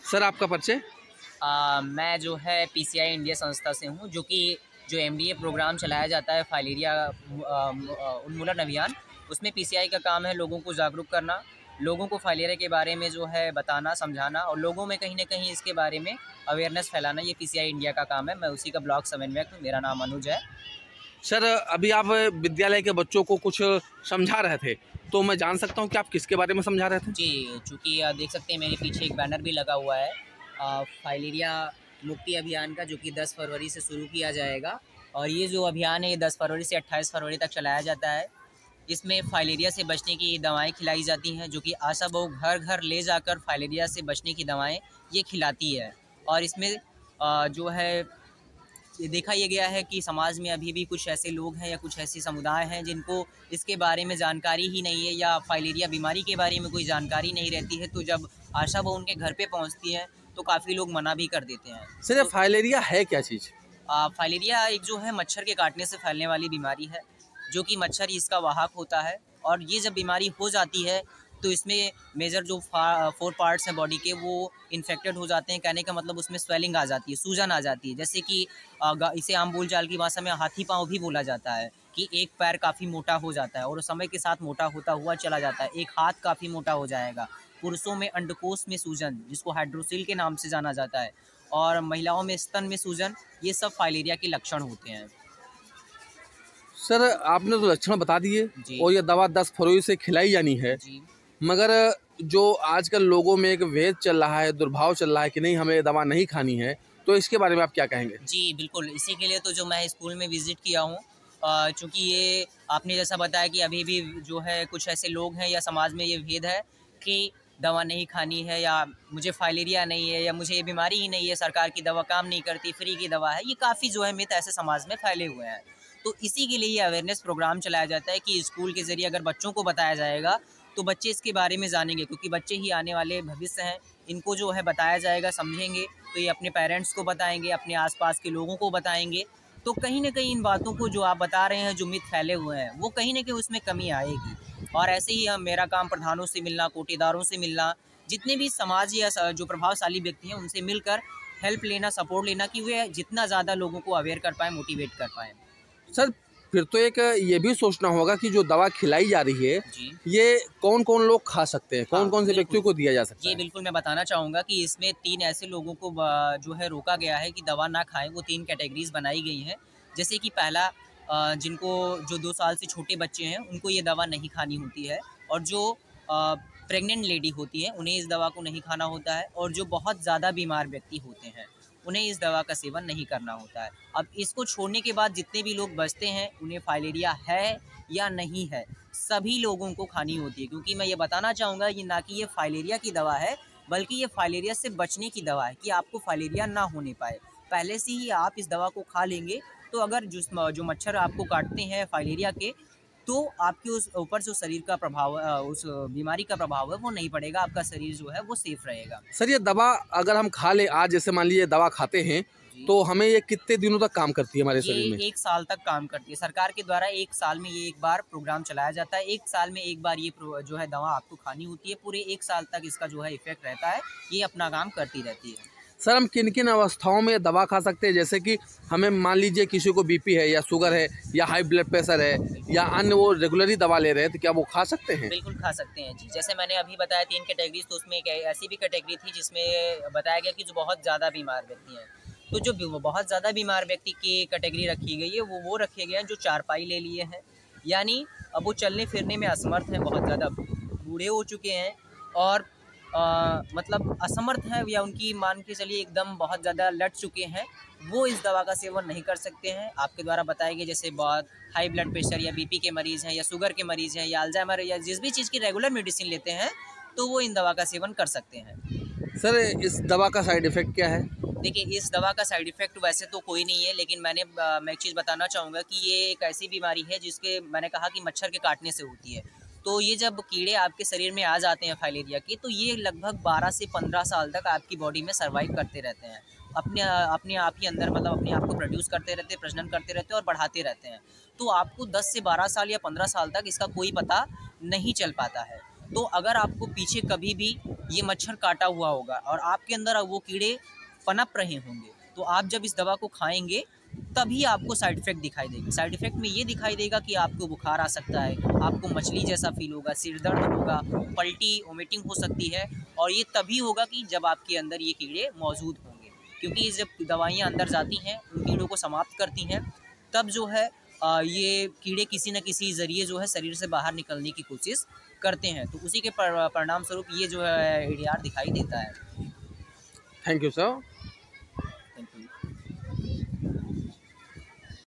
Sir आपका परिचय? मैं जो है पीसीआई इंडिया संस्था से हूँ, जो एमडीए प्रोग्राम चलाया जाता है फाइलेरिया उन्मूलन अभियान। उसमें पीसीआई का काम है लोगों को जागरूक करना, लोगों को फाइलेरिया के बारे में जो है बताना, समझाना और लोगों में कहीं ना कहीं इसके बारे में अवेयरनेस फैलाना। ये पीसीआई इंडिया का काम है। मैं उसी का ब्लॉक समन्वयक हूँ। मेरा नाम अनुज है। सर अभी आप विद्यालय के बच्चों को कुछ समझा रहे थे, तो मैं जान सकता हूँ कि आप किसके बारे में समझा रहे थे? जी, चूँकि देख सकते हैं मेरे पीछे एक बैनर भी लगा हुआ है फाइलेरिया मुक्ति अभियान का, जो कि 10 फरवरी से शुरू किया जाएगा। और ये जो अभियान है ये 10 फरवरी से 28 फरवरी तक चलाया जाता है। इसमें फाइलेरिया से बचने की दवाएं खिलाई जाती हैं, जो कि आशा बहू घर घर ले जाकर फाइलेरिया से बचने की दवाएं ये खिलाती है। और इसमें जो है ये देखा ये गया है कि समाज में अभी भी कुछ ऐसे लोग हैं या कुछ ऐसे समुदाय हैं जिनको इसके बारे में जानकारी ही नहीं है या फाइलेरिया बीमारी के बारे में कोई जानकारी नहीं रहती है। तो जब आशा बहू उनके घर पे पहुंचती हैं तो काफ़ी लोग मना भी कर देते हैं। सर फाइलेरिया है क्या चीज़? फाइलेरिया एक जो है मच्छर के काटने से फैलने वाली बीमारी है, जो कि मच्छर इसका वाहक होता है। और ये जब बीमारी हो जाती है तो इसमें मेजर जो 4 पार्ट्स हैं बॉडी के वो इन्फेक्टेड हो जाते हैं। कहने का मतलब उसमें स्वेलिंग आ जाती है, सूजन आ जाती है। जैसे कि इसे आम बोलचाल की भाषा में हाथी पाँव भी बोला जाता है कि एक पैर काफ़ी मोटा हो जाता है और समय के साथ मोटा होता हुआ चला जाता है। एक हाथ काफ़ी मोटा हो जाएगा। पुरुषों में अंडकोश में सूजन, जिसको हाइड्रोसिल के नाम से जाना जाता है, और महिलाओं में स्तन में सूजन, ये सब फाइलेरिया के लक्षण होते हैं। सर आपने तो लक्षण बता दिए और ये दवा 10 फरवरी से खिलाई जानी है जी। मगर जो आजकल लोगों में एक भेद चल रहा है, दुर्भाव चल रहा है कि नहीं हमें दवा नहीं खानी है, तो इसके बारे में आप क्या कहेंगे? जी बिल्कुल, इसी के लिए तो जो मैं स्कूल में विज़िट किया हूँ, चूँकि ये आपने जैसा बताया कि अभी भी जो है कुछ ऐसे लोग हैं या समाज में ये भेद है कि दवा नहीं खानी है या मुझे फाइलेरिया नहीं है या मुझे ये बीमारी ही नहीं है, सरकार की दवा काम नहीं करती, फ्री की दवा है। ये काफ़ी जो है मिथ ऐसे समाज में फैले हुए हैं। तो इसी के लिए ये अवेयरनेस प्रोग्राम चलाया जाता है कि स्कूल के ज़रिए अगर बच्चों को बताया जाएगा तो बच्चे इसके बारे में जानेंगे, क्योंकि बच्चे ही आने वाले भविष्य हैं। इनको जो है बताया जाएगा, समझेंगे तो ये अपने पेरेंट्स को बताएंगे, अपने आसपास के लोगों को बताएंगे। तो कहीं ना कहीं इन बातों को जो आप बता रहे हैं, जो मिथ फैले हुए हैं, वो कहीं ना कहीं उसमें कमी आएगी। और ऐसे ही मेरा काम प्रधानों से मिलना, कोटेदारों से मिलना, जितने भी समाज या जो प्रभावशाली व्यक्ति हैं उनसे मिलकर हेल्प लेना, सपोर्ट लेना कि वे जितना ज़्यादा लोगों को अवेयर कर पाएँ, मोटिवेट कर पाएँ। सर फिर तो एक ये भी सोचना होगा कि जो दवा खिलाई जा रही है ये कौन कौन लोग खा सकते हैं, कौन कौन से व्यक्तियों को दिया जा सकता है? ये बिल्कुल मैं बताना चाहूँगा कि इसमें 3 ऐसे लोगों को जो है रोका गया है कि दवा ना खाएं। वो 3 कैटेगरीज बनाई गई हैं। जैसे कि पहला, जिनको जो 2 साल से छोटे बच्चे हैं उनको ये दवा नहीं खानी होती है, और जो प्रेग्नेंट लेडी होती है उन्हें इस दवा को नहीं खाना होता है, और जो बहुत ज़्यादा बीमार व्यक्ति होते हैं उन्हें इस दवा का सेवन नहीं करना होता है। अब इसको छोड़ने के बाद जितने भी लोग बचते हैं, उन्हें फाइलेरिया है या नहीं है, सभी लोगों को खानी होती है। क्योंकि मैं ये बताना चाहूँगा ये ना कि ये फाइलेरिया की दवा है, बल्कि ये फाइलेरिया से बचने की दवा है कि आपको फाइलेरिया ना होने पाए। पहले से ही आप इस दवा को खा लेंगे तो अगर जो मच्छर आपको काटते हैं फाइलेरिया के, तो आपके उस ऊपर जो शरीर का प्रभाव, उस बीमारी का प्रभाव है वो नहीं पड़ेगा। आपका शरीर जो है वो सेफ रहेगा। सर ये दवा अगर हम खा लें, आज जैसे मान लीजिए दवा खाते हैं तो हमें ये कितने दिनों तक काम करती है हमारे शरीर में? 1 साल तक काम करती है। सरकार के द्वारा 1 साल में ये एक बार प्रोग्राम चलाया जाता है। 1 साल में एक बार ये जो है दवा आपको खानी होती है। पूरे 1 साल तक इसका जो है इफेक्ट रहता है। ये अपना काम करती रहती है। सर हम किन किन अवस्थाओं में दवा खा सकते हैं? जैसे कि हमें मान लीजिए किसी को बीपी है या शुगर है या हाई ब्लड प्रेशर है या अन्य, वो रेगुलरली दवा ले रहे हैं, तो क्या वो खा सकते हैं? बिल्कुल खा सकते हैं जी। जैसे मैंने अभी बताया 3 कैटेगरीज, तो उसमें एक ऐसी भी कैटेगरी थी जिसमें बताया गया कि जो बहुत ज़्यादा बीमार व्यक्ति हैं। तो जो बहुत ज़्यादा बीमार व्यक्ति की कैटेगरी रखी गई है वो रखे गए हैं जो चारपाई ले लिए हैं, यानी अब वो चलने फिरने में असमर्थ हैं, बहुत ज़्यादा बूढ़े हो चुके हैं और मतलब असमर्थ हैं, या उनकी मान के चलिए एकदम बहुत ज़्यादा लट चुके हैं। वो इस दवा का सेवन नहीं कर सकते हैं। आपके द्वारा बताए गए जैसे बहुत हाई ब्लड प्रेशर या बीपी के मरीज़ हैं या शुगर के मरीज़ हैं या अल्जाइमर या जिस भी चीज़ की रेगुलर मेडिसिन लेते हैं, तो वो इन दवा का सेवन कर सकते हैं। सर इस दवा का साइड इफ़ेक्ट क्या है? देखिए, इस दवा का साइड इफ़ेक्ट वैसे तो कोई नहीं है, लेकिन मैं एक चीज़ बताना चाहूँगा कि ये एक ऐसी बीमारी है जिसके मैंने कहा कि मच्छर के काटने से होती है। तो ये जब कीड़े आपके शरीर में आ जाते हैं फाइलेरिया के, तो ये लगभग 12 से 15 साल तक आपकी बॉडी में सर्वाइव करते रहते हैं। अपने आप ही अंदर मतलब अपने आप को प्रोड्यूस करते रहते हैं, प्रजनन करते रहते हैं और बढ़ाते रहते हैं। तो आपको 10 से 12 साल या 15 साल तक इसका कोई पता नहीं चल पाता है। तो अगर आपको पीछे कभी भी ये मच्छर काटा हुआ होगा और आपके अंदर वो कीड़े पनप रहे होंगे, तो आप जब इस दवा को खाएंगे तभी आपको साइड इफ़ेक्ट दिखाई देगा। साइड इफ़ेक्ट में ये दिखाई देगा कि आपको बुखार आ सकता है, आपको मछली जैसा फील होगा, सिर दर्द होगा, पल्टी वोमिटिंग हो सकती है, और ये तभी होगा कि जब आपके अंदर ये कीड़े मौजूद होंगे, क्योंकि जब दवाइयाँ अंदर जाती हैं, उन कीड़ों को समाप्त करती हैं, तब जो है ये कीड़े किसी न किसी ज़रिए जो है शरीर से बाहर निकलने की कोशिश करते हैं। तो उसी के परिणाम स्वरूप ये जो है ADR दिखाई देता है। Thank you sir.